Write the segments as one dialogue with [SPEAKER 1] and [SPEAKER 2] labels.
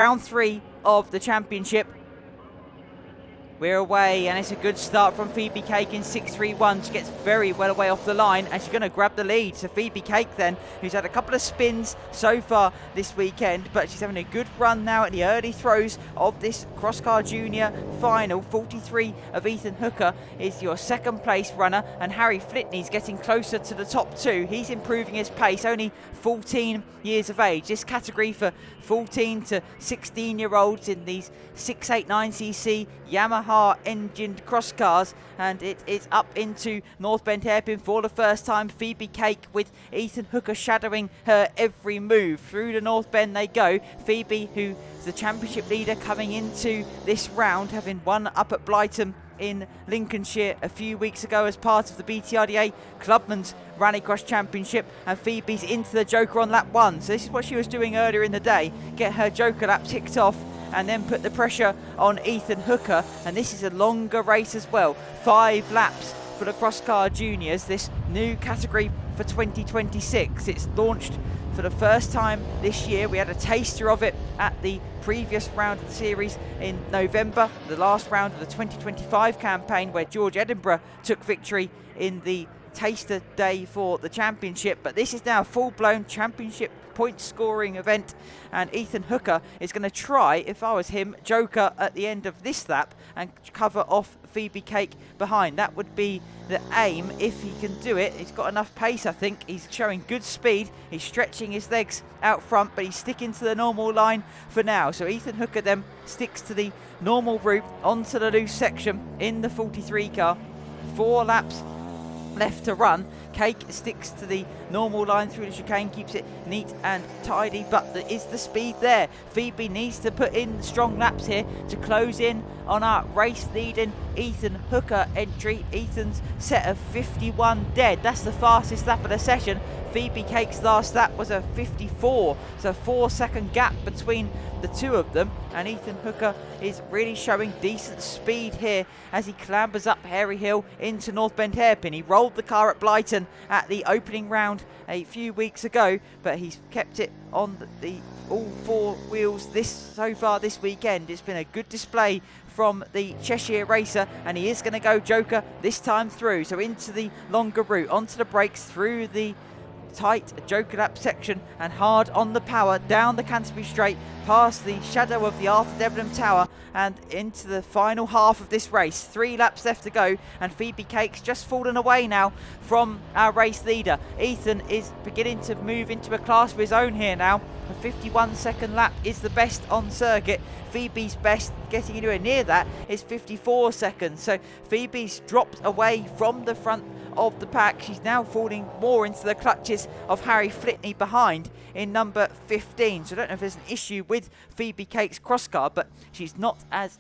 [SPEAKER 1] round 3 of the championship. We're away, and it's a good start from Phoebe Cake in 6.31. She gets very well away off the line, and she's going to grab the lead. So Phoebe Cake then, who's had a couple of spins so far this weekend, but she's having a good run now at the early throws of this Crosscar Junior final. 43 of Ethan Hooker is your second place runner, and Harry Flitney's getting closer to the top 2. He's improving his pace, only 14 years of age. This category for 14 to 16-year-olds in these 689cc Yamaha engined cross cars, and it is up into North Bend Hairpin for the first time. Phoebe Cake with Ethan Hooker shadowing her every move. Through the North Bend they go. Phoebe, who's the championship leader coming into this round, having won up at Blighton in Lincolnshire a few weeks ago as part of the BTRDA Clubman's Rallycross Championship, and Phoebe's into the Joker on lap 1. So this is what she was doing earlier in the day, get her Joker lap ticked off and then put the pressure on Ethan Hooker. And this is a longer race as well, 5 laps for the Crosscar Juniors, this new category for 2026. It's launched for the first time this year. We had a taster of it at the previous round of the series in November, the last round of the 2025 campaign, where George Edinburgh took victory in the taster day for the championship. But this is now a full-blown championship point scoring event, and Ethan Hooker is going to try, if I was him, Joker at the end of this lap and cover off Phoebe Cake behind. That would be the aim if he can do it. He's got enough pace, I think. He's showing good speed. He's stretching his legs out front, but he's sticking to the normal line for now. So Ethan Hooker then sticks to the normal route onto the loose section in the 43 car. 4 laps left to run. Cake sticks to the normal line through the chicane, keeps it neat and tidy, but there is the speed there. Phoebe needs to put in strong laps here to close in on our race leading Ethan Hooker entry. Ethan's set of 51 dead. That's the fastest lap of the session. Phoebe Cake's last lap was a 54, so a 4-second gap between the two of them, and Ethan Hooker is really showing decent speed here as he clambers up Hairy Hill into North Bend Hairpin. He rolled the car at Blighton at the opening round a few weeks ago, but he's kept it on the all 4 wheels so far this weekend. It's been a good display from the Cheshire racer, and he is going to go Joker this time through. So into the longer route, onto the brakes, through the tight Joker lap section, and hard on the power down the Canterbury Straight, past the shadow of the Arthur Debenham Tower, and into the final half of this race. 3 laps left to go, and Phoebe Cake's just fallen away now from our race leader. Ethan is beginning to move into a class of his own here now. A 51-second lap is the best on circuit. Phoebe's best, getting anywhere near that, is 54 seconds. So Phoebe's dropped away from the front of the pack. She's now falling more into the clutches of Harry Flitney behind in number 15. So I don't know if there's an issue with Phoebe Cake's cross car, but she's not as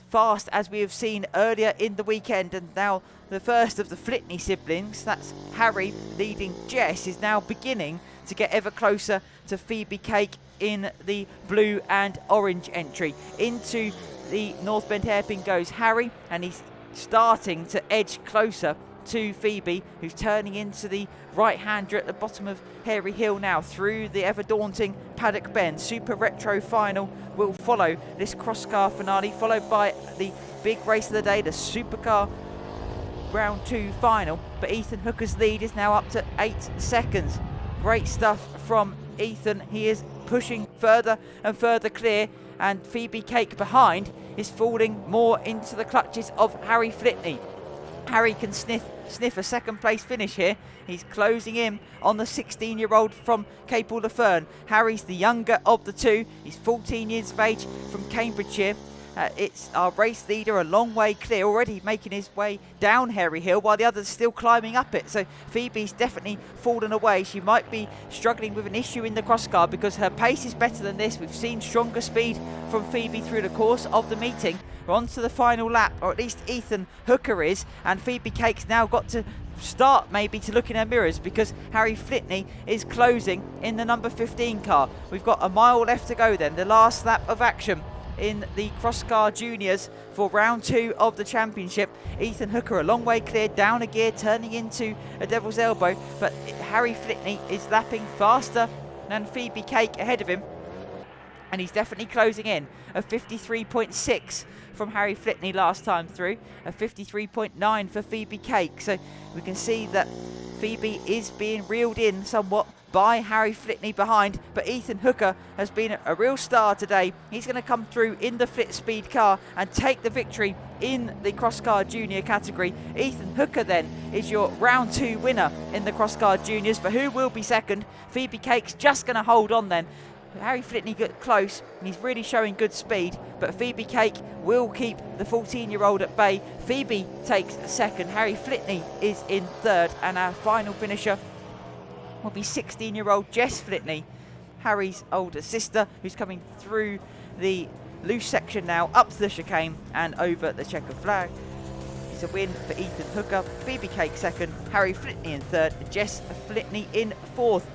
[SPEAKER 1] fast as we have seen earlier in the weekend. And now the first of the Flitney siblings, that's Harry leading Jess, is now beginning to get ever closer to Phoebe Cake in the blue and orange entry. Into the North Bend Hairpin goes Harry, and he's starting to edge closer to Phoebe, who's turning into the right-hander at the bottom of Hairy Hill now, through the ever-daunting Paddock Bend. Super Retro final will follow this cross-car finale, followed by the big race of the day, the Supercar Round 2 final. But Ethan Hooker's lead is now up to 8 seconds. Great stuff from Ethan. He is pushing further and further clear, and Phoebe Cake behind is falling more into the clutches of Harry Flitney. Harry can sniff a second place finish here. He's closing in on the 16-year-old from Capel-le-Fern. Harry's the younger of the two. He's 14 years of age from Cambridgeshire. It's our race leader, a long way clear, already making his way down Hairy Hill while the others still climbing up it. So Phoebe's definitely fallen away. She might be struggling with an issue in the crosscar because her pace is better than this. We've seen stronger speed from Phoebe through the course of the meeting. We're on to the final lap, or at least Ethan Hooker is, and Phoebe Cake's now got to start maybe to look in her mirrors because Harry Flitney is closing in the number 15 car. We've got a mile left to go then, the last lap of action in the Crosscar Juniors for round 2 of the championship. Ethan Hooker a long way clear, down a gear, turning into a devil's elbow, but Harry Flitney is lapping faster than Phoebe Cake ahead of him. And he's definitely closing in. A 53.6 from Harry Flitney last time through. A 53.9 for Phoebe Cake. So we can see that Phoebe is being reeled in somewhat by Harry Flitney behind, but Ethan Hooker has been a real star today. He's going to come through in the Flit Speed car and take the victory in the Cross Car Junior category. Ethan Hooker then is your round 2 winner in the Cross Car Juniors, but who will be second? Phoebe Cake's just going to hold on then. Harry Flitney got close and he's really showing good speed, but Phoebe Cake will keep the 14-year-old at bay. Phoebe takes second, Harry Flitney is in third, and our final finisher will be 16-year-old Jess Flitney, Harry's older sister, who's coming through the loose section now, up to the chicane and over the checkered flag. It's a win for Ethan Hooker, Phoebe Cake second, Harry Flitney in third, Jess Flitney in fourth.